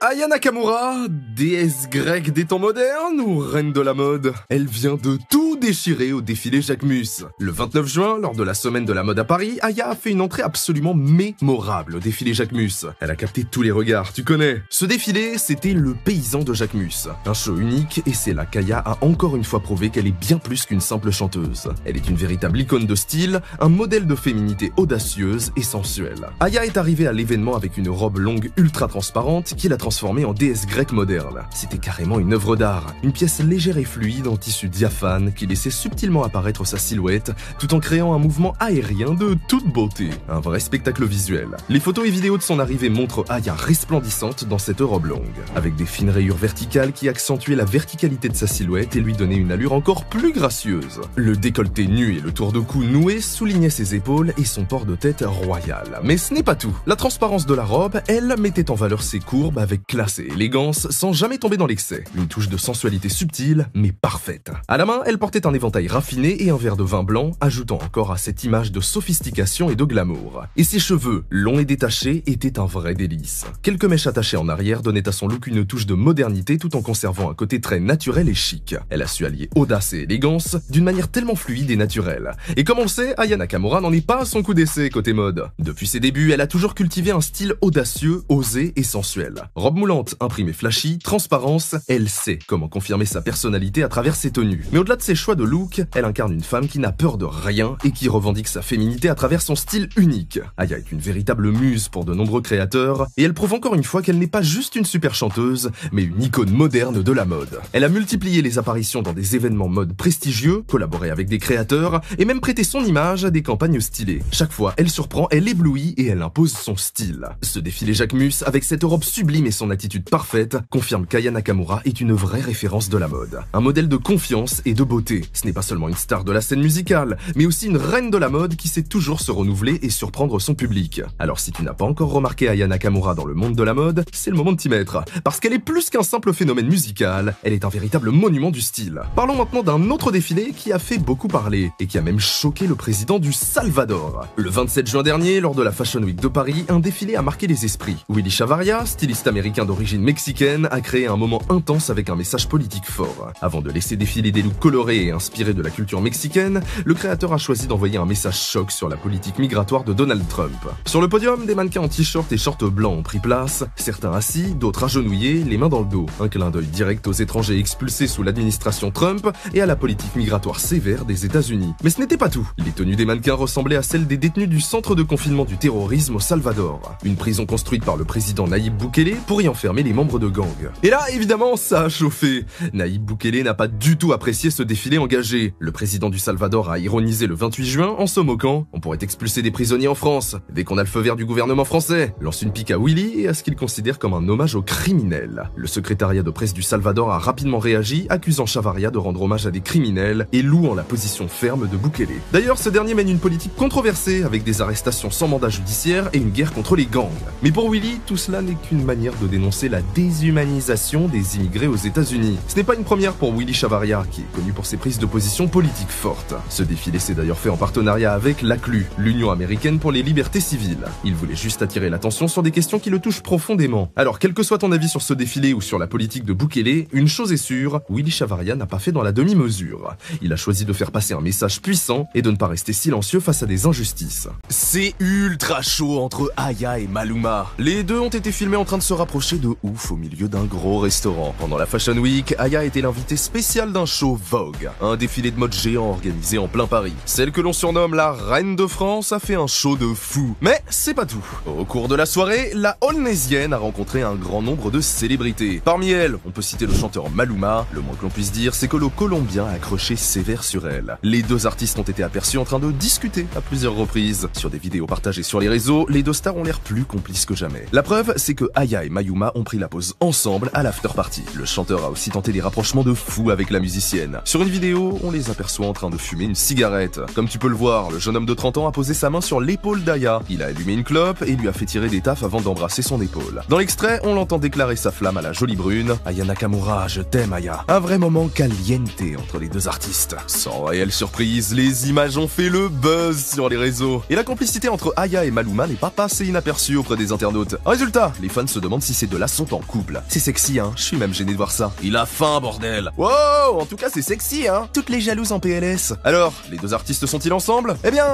Aya Nakamura, déesse grecque des temps modernes ou reine de la mode? Elle vient de tout déchirer au défilé Jacquemus. Le 29 juin, lors de la semaine de la mode à Paris, Aya a fait une entrée absolument mémorable au défilé Jacquemus. Elle a capté tous les regards, tu connais. Ce défilé, c'était le paysan de Jacquemus. Un show unique, et c'est là qu'Aya a encore une fois prouvé qu'elle est bien plus qu'une simple chanteuse. Elle est une véritable icône de style, un modèle de féminité audacieuse et sensuelle. Aya est arrivée à l'événement avec une robe longue ultra transparente qui l'a transformée en déesse grecque moderne. C'était carrément une œuvre d'art, une pièce légère et fluide en tissu diaphane qui laissait subtilement apparaître sa silhouette tout en créant un mouvement aérien de toute beauté. Un vrai spectacle visuel. Les photos et vidéos de son arrivée montrent Aya resplendissante dans cette robe longue, avec des fines rayures verticales qui accentuaient la verticalité de sa silhouette et lui donnaient une allure encore plus gracieuse. Le décolleté nu et le tour de cou noué soulignaient ses épaules et son port de tête royal. Mais ce n'est pas tout. La transparence de la robe, elle, mettait en valeur ses courbes avec classe et élégance sans jamais tomber dans l'excès. Une touche de sensualité subtile mais parfaite. À la main, elle portait un éventail raffiné et un verre de vin blanc, ajoutant encore à cette image de sophistication et de glamour. Et ses cheveux, longs et détachés, étaient un vrai délice. Quelques mèches attachées en arrière donnaient à son look une touche de modernité tout en conservant un côté très naturel et chic. Elle a su allier audace et élégance d'une manière tellement fluide et naturelle. Et comme on le sait, Aya Nakamura n'en est pas à son coup d'essai côté mode. Depuis ses débuts, elle a toujours cultivé un style audacieux, osé et sensuel. Robe moulante, imprimée flashy, transparence, elle sait comment confirmer sa personnalité à travers ses tenues. Mais au-delà de ses choix de look, elle incarne une femme qui n'a peur de rien et qui revendique sa féminité à travers son style unique. Aya est une véritable muse pour de nombreux créateurs et elle prouve encore une fois qu'elle n'est pas juste une super chanteuse, mais une icône moderne de la mode. Elle a multiplié les apparitions dans des événements mode prestigieux, collaboré avec des créateurs et même prêté son image à des campagnes stylées. Chaque fois, elle surprend, elle éblouit et elle impose son style. Ce défilé Jacquemus, avec cette robe sublime et son attitude parfaite, confirme qu'Aya Nakamura est une vraie référence de la mode. Un modèle de confiance et de beauté. Ce n'est pas seulement une star de la scène musicale, mais aussi une reine de la mode qui sait toujours se renouveler et surprendre son public. Alors si tu n'as pas encore remarqué Aya Nakamura dans le monde de la mode, c'est le moment de t'y mettre. Parce qu'elle est plus qu'un simple phénomène musical, elle est un véritable monument du style. Parlons maintenant d'un autre défilé qui a fait beaucoup parler et qui a même choqué le président du Salvador. Le 27 juin dernier, lors de la Fashion Week de Paris, un défilé a marqué les esprits. Willy Chavarria, styliste américain d'origine mexicaine, a créé un moment intense avec un message politique fort. Avant de laisser défiler des looks colorés et inspirés de la culture mexicaine, le créateur a choisi d'envoyer un message choc sur la politique migratoire de Donald Trump. Sur le podium, des mannequins en t-shirt et short blancs ont pris place, certains assis, d'autres agenouillés, les mains dans le dos. Un clin d'œil direct aux étrangers expulsés sous l'administration Trump et à la politique migratoire sévère des États-Unis. Mais ce n'était pas tout. Les tenues des mannequins ressemblaient à celles des détenus du centre de confinement du terrorisme au Salvador. Une prison construite par le président Nayib Bukele pour y enfermer les membres de gangs. Et là, évidemment, ça a chauffé. Nayib Bukele n'a pas du tout apprécié ce défilé engagé. Le président du Salvador a ironisé le 28 juin en se moquant. On pourrait expulser des prisonniers en France, dès qu'on a le feu vert du gouvernement français. Lance une pique à Willy et à ce qu'il considère comme un hommage aux criminels. Le secrétariat de presse du Salvador a rapidement réagi, accusant Chavarria de rendre hommage à des criminels et louant la position ferme de Bukele. D'ailleurs, ce dernier mène une politique controversée avec des arrestations sans mandat judiciaire et une guerre contre les gangs. Mais pour Willy, tout cela n'est qu'une manière de dénoncer la déshumanisation des immigrés aux États-Unis. Ce n'est pas une première pour Willy Chavarria, qui est connu pour ses prises de position politiques fortes. Ce défilé s'est d'ailleurs fait en partenariat avec l'ACLU, l'Union américaine pour les libertés civiles. Il voulait juste attirer l'attention sur des questions qui le touchent profondément. Alors, quel que soit ton avis sur ce défilé ou sur la politique de Bukele, une chose est sûre, Willy Chavarria n'a pas fait dans la demi-mesure. Il a choisi de faire passer un message puissant et de ne pas rester silencieux face à des injustices. C'est ultra chaud entre Aya et Maluma. Les deux ont été filmés en train de se rapprocher de ouf au milieu d'un gros restaurant. Pendant la Fashion Week, Aya était l'invitée spéciale d'un show Vogue, un défilé de mode géant organisé en plein Paris. Celle que l'on surnomme la Reine de France a fait un show de fou. Mais c'est pas tout. Au cours de la soirée, la Holnésienne a rencontré un grand nombre de célébrités. Parmi elles, on peut citer le chanteur Maluma. Le moins que l'on puisse dire, c'est que le Colombien a accroché sévère sur elle. Les deux artistes ont été aperçus en train de discuter à plusieurs reprises. Sur des vidéos partagées sur les réseaux, les deux stars ont l'air plus complices que jamais. La preuve, c'est que Aya et Maluma ont pris la pause ensemble à l'after party. Le chanteur a aussi tenté des rapprochements de fou avec la musicienne. Sur une vidéo, on les aperçoit en train de fumer une cigarette. Comme tu peux le voir, le jeune homme de 30 ans a posé sa main sur l'épaule d'Aya. Il a allumé une clope et lui a fait tirer des taffes avant d'embrasser son épaule. Dans l'extrait, on l'entend déclarer sa flamme à la jolie brune. Aya Nakamura, je t'aime Aya. Un vrai moment caliente entre les deux artistes. Sans réelle surprise, les images ont fait le buzz sur les réseaux. Et la complicité entre Aya et Maluma n'est pas passée inaperçue auprès des internautes. Résultat, les fans se demandent si ces deux-là sont en couple. C'est sexy, hein, je suis même gêné de voir ça. Il a faim, bordel. Wow, en tout cas c'est sexy, hein. Toutes les jalouses en PLS. Alors, les deux artistes sont-ils ensemble? Eh bien,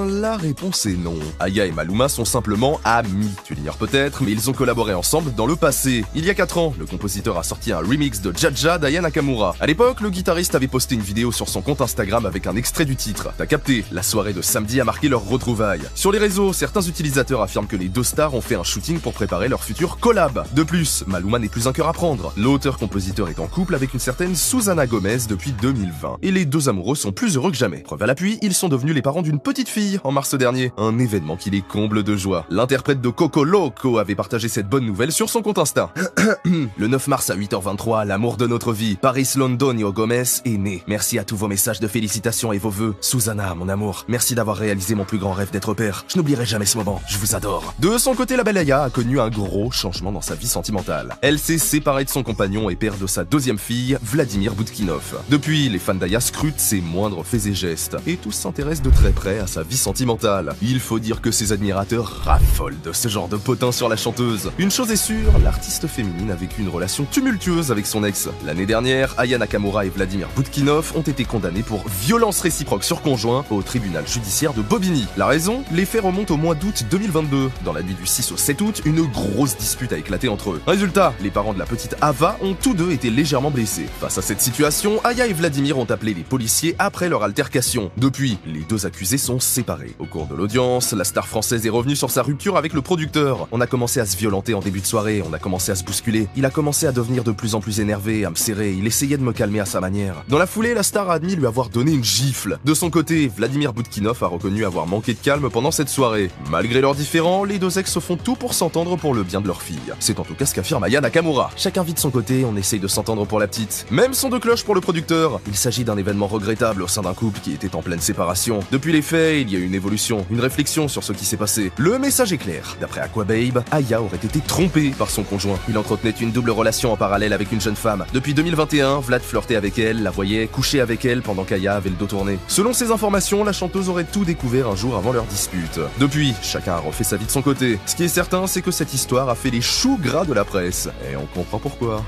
la réponse est non. Aya et Maluma sont simplement amis. Tu l'ignores peut-être, mais ils ont collaboré ensemble dans le passé. Il y a 4 ans, le compositeur a sorti un remix de Jaja d'Aya Nakamura. À l'époque, le guitariste avait posté une vidéo sur son compte Instagram avec un extrait du titre. T'as capté, la soirée de samedi a marqué leur retrouvailles. Sur les réseaux, certains utilisateurs affirment que les deux stars ont fait un shooting pour préparer leur futur collab. De plus, Maluma n'est plus un cœur à prendre. L'auteur-compositeur est en couple avec une certaine Susana Gomez depuis 2020. Et les deux amoureux sont plus heureux que jamais. Preuve à l'appui, ils sont devenus les parents d'une petite fille en mars dernier. Un événement qui les comble de joie. L'interprète de Coco Loco avait partagé cette bonne nouvelle sur son compte Insta. Le 9 mars à 8h23, l'amour de notre vie, Paris Londonio Gomez, est né. Merci à tous vos messages de félicitations et vos vœux. Susana, mon amour, merci d'avoir réalisé mon plus grand rêve d'être père. Je n'oublierai jamais ce moment. Je vous adore. De son côté, la belle Aya a connu un gros changement dans sa vie sentimentale. Elle s'est séparée de son compagnon et père de sa deuxième fille, Vladimir Boudkinov. Depuis, les fans d'Aya scrutent ses moindres faits et gestes, et tous s'intéressent de très près à sa vie sentimentale. Il faut dire que ses admirateurs raffolent de ce genre de potin sur la chanteuse. Une chose est sûre, l'artiste féminine a vécu une relation tumultueuse avec son ex. L'année dernière, Aya Nakamura et Vladimir Boudkinov ont été condamnés pour violence réciproque sur conjoint au tribunal judiciaire de Bobigny. La raison? Les faits remontent au mois d'août 2022. Dans la nuit du 6 au 7 août, une grosse dispute a éclaté entre eux. Résultat, les parents de la petite Ava ont tous deux été légèrement blessés. Face à cette situation, Aya et Vladimir ont appelé les policiers après leur altercation. Depuis, les deux accusés sont séparés. Au cours de l'audience, la star française est revenue sur sa rupture avec le producteur. On a commencé à se violenter en début de soirée, on a commencé à se bousculer. Il a commencé à devenir de plus en plus énervé, à me serrer, il essayait de me calmer à sa manière. Dans la foulée, la star a admis lui avoir donné une gifle. De son côté, Vladimir Boudkinov a reconnu avoir manqué de calme pendant cette soirée. Malgré leurs différends, les deux ex font tout pour s'entendre pour le bien de leur fille. C'est en tout cas ce qu'affirme Aya Nakamura. Chacun vit de son côté, on essaye de s'entendre pour la petite. Même son de cloche pour le producteur. Il s'agit d'un événement regrettable au sein d'un couple qui était en pleine séparation. Depuis les faits, il y a eu une évolution, une réflexion sur ce qui s'est passé. Le message est clair. D'après Aquababe, Aya aurait été trompée par son conjoint. Il entretenait une double relation en parallèle avec une jeune femme. Depuis 2021, Vlad flirtait avec elle, la voyait, couchait avec elle pendant qu'Aya avait le dos tourné. Selon ces informations, la chanteuse aurait tout découvert un jour avant leur dispute. Depuis, chacun a refait sa vie de son côté. Ce qui est certain, c'est que cette histoire a fait les choux gras de la presse. Et on comprend pourquoi.